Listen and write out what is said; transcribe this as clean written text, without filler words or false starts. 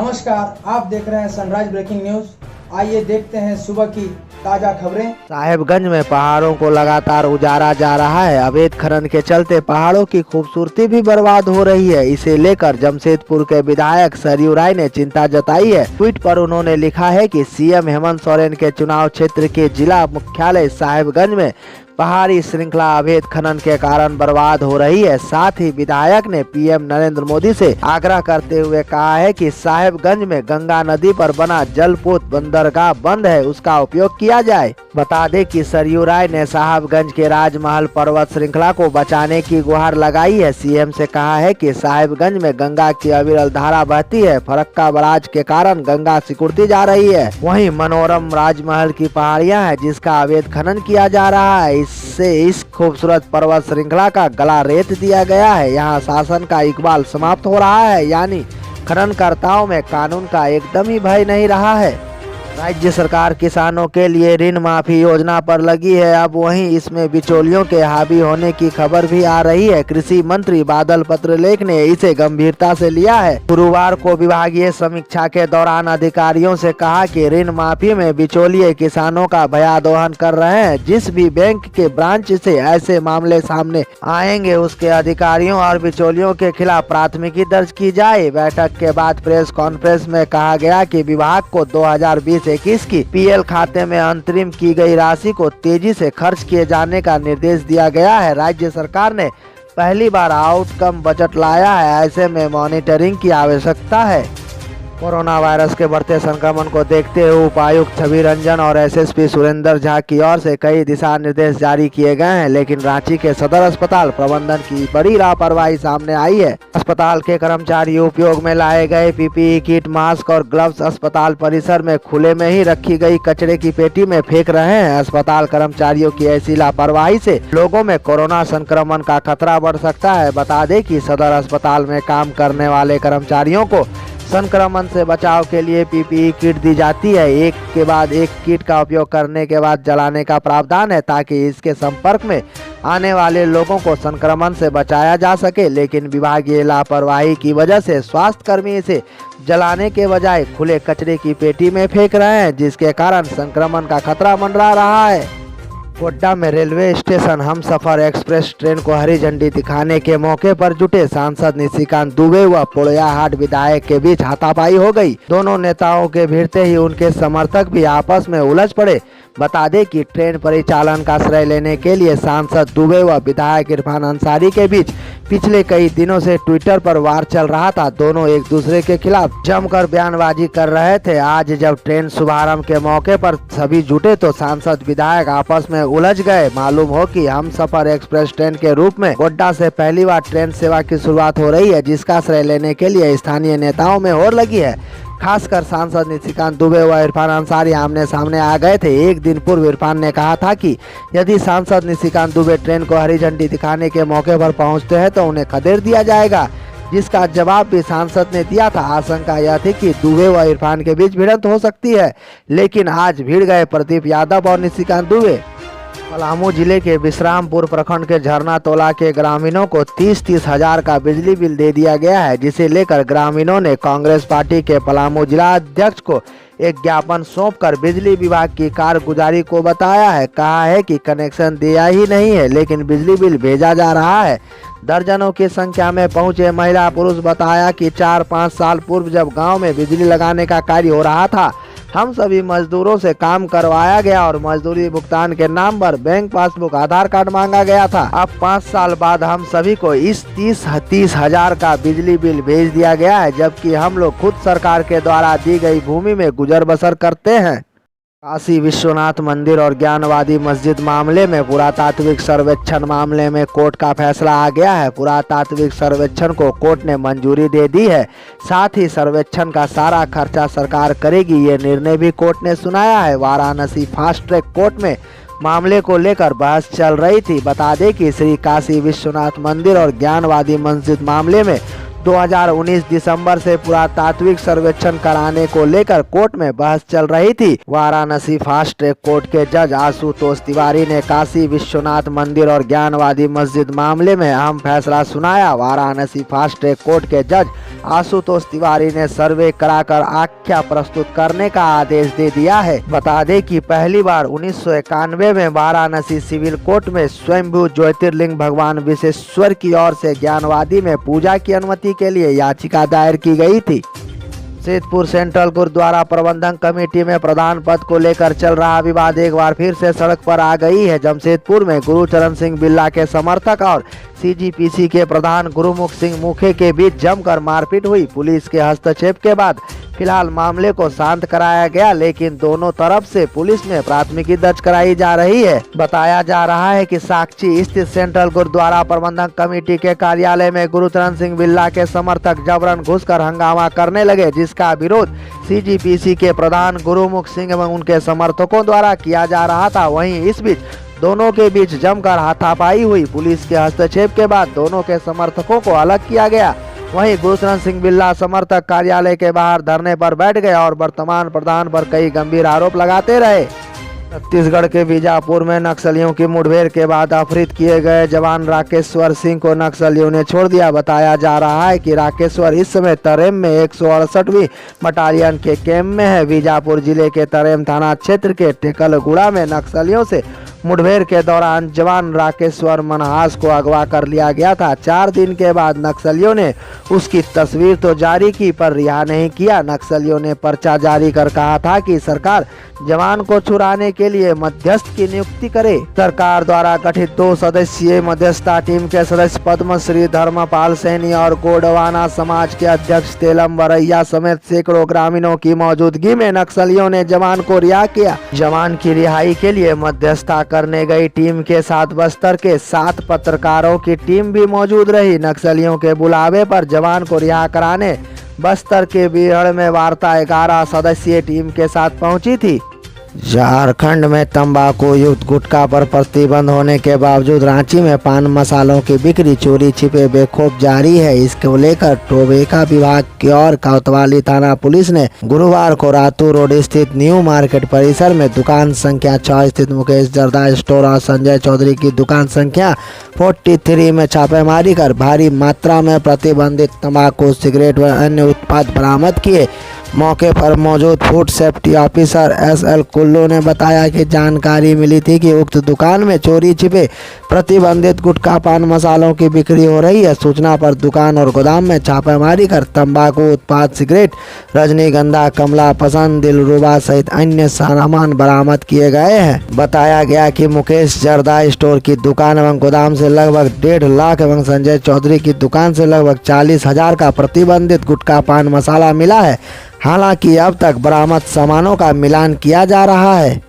नमस्कार, आप देख रहे हैं सनराइज ब्रेकिंग न्यूज। आइए देखते हैं सुबह की ताजा खबरें। साहेबगंज में पहाड़ों को लगातार उजाड़ा जा रहा है। अवैध खनन के चलते पहाड़ों की खूबसूरती भी बर्बाद हो रही है। इसे लेकर जमशेदपुर के विधायक सरयू राय ने चिंता जताई है। ट्वीट पर उन्होंने लिखा है कि सीएम हेमंत सोरेन के चुनाव क्षेत्र के जिला मुख्यालय साहेबगंज में पहाड़ी श्रृंखला अवैध खनन के कारण बर्बाद हो रही है। साथ ही विधायक ने पीएम नरेंद्र मोदी से आग्रह करते हुए कहा है कि साहेबगंज में गंगा नदी पर बना जलपोत बंदरगाह बंद है, उसका उपयोग किया जाए। बता दें कि सरयू राय ने साहेबगंज के राजमहल पर्वत श्रृंखला को बचाने की गुहार लगाई है। सीएम से कहा है कि साहेबगंज में गंगा की अविरल धारा बहती है। फरक्का बराज के कारण गंगा सिकुड़ती जा रही है। वहीं मनोरम राजमहल की पहाड़ियां हैं जिसका अवैध खनन किया जा रहा है। इससे इस खूबसूरत पर्वत श्रृंखला का गला रेत दिया गया है। यहाँ शासन का इकबाल समाप्त हो रहा है, यानी खननकर्ताओं में कानून का एकदम ही भय नहीं रहा है। राज्य सरकार किसानों के लिए ऋण माफी योजना पर लगी है। अब वहीं इसमें बिचौलियों के हावी होने की खबर भी आ रही है। कृषि मंत्री बादल पत्रलेख ने इसे गंभीरता से लिया है। गुरुवार को विभागीय समीक्षा के दौरान अधिकारियों से कहा कि ऋण माफी में बिचौलिए किसानों का भयादोहन कर रहे हैं। जिस भी बैंक के ब्रांच से ऐसे मामले सामने आएंगे उसके अधिकारियों और बिचौलियों के खिलाफ प्राथमिकी दर्ज की जाए। बैठक के बाद प्रेस कॉन्फ्रेंस में कहा गया कि विभाग को 2020-21 की पीएल खाते में अंतरिम की गई राशि को तेजी से खर्च किए जाने का निर्देश दिया गया है। राज्य सरकार ने पहली बार आउटकम बजट लाया है, ऐसे में मॉनिटरिंग की आवश्यकता है। कोरोना वायरस के बढ़ते संक्रमण को देखते हुए उपायुक्त छवि रंजन और एसएसपी सुरेंद्र झा की ओर से कई दिशा निर्देश जारी किए गए हैं, लेकिन रांची के सदर अस्पताल प्रबंधन की बड़ी लापरवाही सामने आई है। अस्पताल के कर्मचारी उपयोग में लाए गए पीपीई किट, मास्क और ग्लव्स अस्पताल परिसर में खुले में ही रखी गई कचरे की पेटी में फेंक रहे हैं। अस्पताल कर्मचारियों की ऐसी लापरवाही से लोगों में कोरोना संक्रमण का खतरा बढ़ सकता है। बता दें कि सदर अस्पताल में काम करने वाले कर्मचारियों को संक्रमण से बचाव के लिए पीपीई किट दी जाती है। एक के बाद एक किट का उपयोग करने के बाद जलाने का प्रावधान है ताकि इसके संपर्क में आने वाले लोगों को संक्रमण से बचाया जा सके, लेकिन विभागीय लापरवाही की वजह से स्वास्थ्य कर्मी इसे जलाने के बजाय खुले कचरे की पेटी में फेंक रहे हैं, जिसके कारण संक्रमण का खतरा मंडरा रहा है। गोड्डा में railway station Humsafar express train को हरी झंडी दिखाने के मौके पर जुटे सांसद निशिकांत दुबे व पोड़ैयाहाट विधायक के बीच हाथापाई हो गई। दोनों नेताओं के भिड़ते ही उनके समर्थक भी आपस में उलझ पड़े। बता दें कि ट्रेन परिचालन का श्रेय लेने के लिए सांसद दुबे व विधायक इरफान अंसारी के बीच पिछले कई दिनों से ट्विटर पर वार चल रहा था। दोनों एक दूसरे के खिलाफ जमकर बयानबाजी कर रहे थे। आज जब ट्रेन शुभारंभ के मौके पर सभी जुटे तो सांसद विधायक आपस में उलझ गए। मालूम हो कि हमसफर एक्सप्रेस ट्रेन के रूप में गोड्डा से पहली बार ट्रेन सेवा की शुरुआत हो रही है, जिसका श्रेय लेने के लिए स्थानीय नेताओं में होड़ लगी है। खासकर सांसद निशिकांत दुबे व इरफान अंसारी आमने सामने आ गए थे। एक दिन पूर्व इरफान ने कहा था कि यदि सांसद निशिकांत दुबे ट्रेन को हरी झंडी दिखाने के मौके पर पहुंचते हैं तो उन्हें खदेड़ दिया जाएगा, जिसका जवाब भी सांसद ने दिया था। आशंका यह थी कि दुबे व इरफान के बीच भिड़ंत हो सकती है, लेकिन आज भिड़ गए प्रदीप यादव और निशिकांत दुबे। पलामू जिले के विश्रामपुर प्रखंड के झरना तोला के ग्रामीणों को 30-30 हजार का बिजली बिल दे दिया गया है, जिसे लेकर ग्रामीणों ने कांग्रेस पार्टी के पलामू जिला अध्यक्ष को एक ज्ञापन सौंपकर बिजली विभाग की कारगुजारी को बताया है। कहा है कि कनेक्शन दिया ही नहीं है, लेकिन बिजली बिल भेजा जा रहा है। दर्जनों की संख्या में पहुंचे महिला पुरुष बताया कि 4-5 साल पूर्व जब गांव में बिजली लगाने का कार्य हो रहा था, हम सभी मजदूरों से काम करवाया गया और मजदूरी भुगतान के नाम पर बैंक पासबुक, आधार कार्ड मांगा गया था। अब 5 साल बाद हम सभी को इस 30 हजार का बिजली बिल भेज दिया गया है, जबकि हम लोग खुद सरकार के द्वारा दी गई भूमि में गुजर बसर करते हैं। काशी विश्वनाथ मंदिर और ज्ञानवादी मस्जिद मामले में पुरातात्विक सर्वेक्षण मामले में कोर्ट का फैसला आ गया है। पुरातात्विक सर्वेक्षण को कोर्ट ने मंजूरी दे दी है। साथ ही सर्वेक्षण का सारा खर्चा सरकार करेगी, ये निर्णय भी कोर्ट ने सुनाया है। वाराणसी फास्ट ट्रैक कोर्ट में मामले को लेकर बहस चल रही थी। बता दें कि श्री काशी विश्वनाथ मंदिर और ज्ञानवादी मस्जिद मामले में 2019 दिसंबर से पुरातात्विक सर्वेक्षण कराने को लेकर कोर्ट में बहस चल रही थी। वाराणसी फास्ट ट्रैक कोर्ट के जज आशुतोष तिवारी ने काशी विश्वनाथ मंदिर और ज्ञानवादी मस्जिद मामले में अहम फैसला सुनाया। वाराणसी फास्ट ट्रैक कोर्ट के जज आशुतोष तिवारी ने सर्वे कराकर आख्या प्रस्तुत करने का आदेश दे दिया है। बता दें कि पहली बार 1991 में वाराणसी सिविल कोर्ट में स्वयंभू ज्योतिर्लिंग भगवान विश्वेश्वर की ओर से ज्ञानवादी में पूजा की अनुमति के लिए याचिका दायर की गई थी। जमशेदपुर सेंट्रल गुरुद्वारा प्रबंधन कमेटी में प्रधान पद को लेकर चल रहा विवाद एक बार फिर से सड़क पर आ गई है। जमशेदपुर में गुरुचरण सिंह बिल्ला के समर्थक और सीजीपीसी के प्रधान गुरुमुख सिंह मुखे के बीच जमकर मारपीट हुई। पुलिस के हस्तक्षेप के बाद फिलहाल मामले को शांत कराया गया, लेकिन दोनों तरफ से पुलिस में प्राथमिकी दर्ज कराई जा रही है। बताया जा रहा है कि साक्षी स्थित सेंट्रल गुरुद्वारा प्रबंधन कमेटी के कार्यालय में गुरुचरण सिंह बिल्ला के समर्थक जबरन घुसकर हंगामा करने लगे, जिसका विरोध सीजीपीसी के प्रधान गुरुमुख सिंह एवं उनके समर्थकों द्वारा किया जा रहा था। वहीं इस बीच दोनों के बीच जमकर हाथापाई हुई। पुलिस के हस्तक्षेप के बाद दोनों के समर्थकों को अलग किया गया। वहीं गुरुचरण सिंह बिल्ला समर्थक कार्यालय के बाहर धरने पर बैठ गए और वर्तमान प्रधान पर कई गंभीर आरोप लगाते रहे। छत्तीसगढ़ के बीजापुर में नक्सलियों की मुठभेड़ के बाद अपहृत किए गए जवान राकेश्वर सिंह को नक्सलियों ने छोड़ दिया। बताया जा रहा है कि राकेश्वर इस समय तरेम में 168वीं बटालियन के कैंप में है। बीजापुर जिले के तरेम थाना क्षेत्र के टेकलगुड़ा में नक्सलियों से मुठभेड़ के दौरान जवान राकेश्वर मनहास को अगवा कर लिया गया था। 4 दिन के बाद नक्सलियों ने उसकी तस्वीर तो जारी की पर रिहा नहीं किया। नक्सलियों ने पर्चा जारी कर कहा था कि सरकार जवान को छुड़ाने के लिए मध्यस्थ की नियुक्ति करे। सरकार द्वारा गठित 2 सदस्यीय मध्यस्थता टीम के सदस्य पद्मश्री धर्मपाल सैनी और गोडवाना समाज के अध्यक्ष तेलम वरैया समेत सैकड़ों ग्रामीणों की मौजूदगी में नक्सलियों ने जवान को रिहा किया। जवान की रिहाई के लिए मध्यस्थता करने गई टीम के साथ बस्तर के 7 पत्रकारों की टीम भी मौजूद रही। नक्सलियों के बुलावे पर जवान को रिहा कराने बस्तर के बीहड़ में वार्ता 11 सदस्यीय टीम के साथ पहुंची थी। झारखंड में तंबाकू युक्त गुटखा पर प्रतिबंध होने के बावजूद रांची में पान मसालों की बिक्री चोरी छिपे बेखौफ जारी है। इसको लेकर टोबेका विभाग की और कोतवाली थाना पुलिस ने गुरुवार को रातू रोड स्थित न्यू मार्केट परिसर में दुकान संख्या 6 स्थित मुकेश जर्दा स्टोर और संजय चौधरी की दुकान संख्या 43 में छापेमारी कर भारी मात्रा में प्रतिबंधित तंबाकू, सिगरेट व अन्य उत्पाद बरामद किए। मौके पर मौजूद food safety officer SL Kullu ने बताया कि जानकारी मिली थी कि उक्त दुकान में चोरी छिपे प्रतिबंधित गुटखा पान मसालों की बिक्री हो रही है। सूचना पर दुकान और गोदाम में छापेमारी कर तंबाकू उत्पाद, सिगरेट, रजनीगंधा, कमला पसंद, दिलरुबा सहित अन्य सामान बरामद किए गए हैं। बताया गया कि मुकेश जर्दा स्टोर की दुकान एवं गोदाम से लगभग 1.5 लाख एवं संजय चौधरी की दुकान से लगभग 40,000 का प्रतिबंधित गुटखा पान मसाला मिला है। हालांकि अब तक बरामद सामानों का मिलान किया जा रहा है।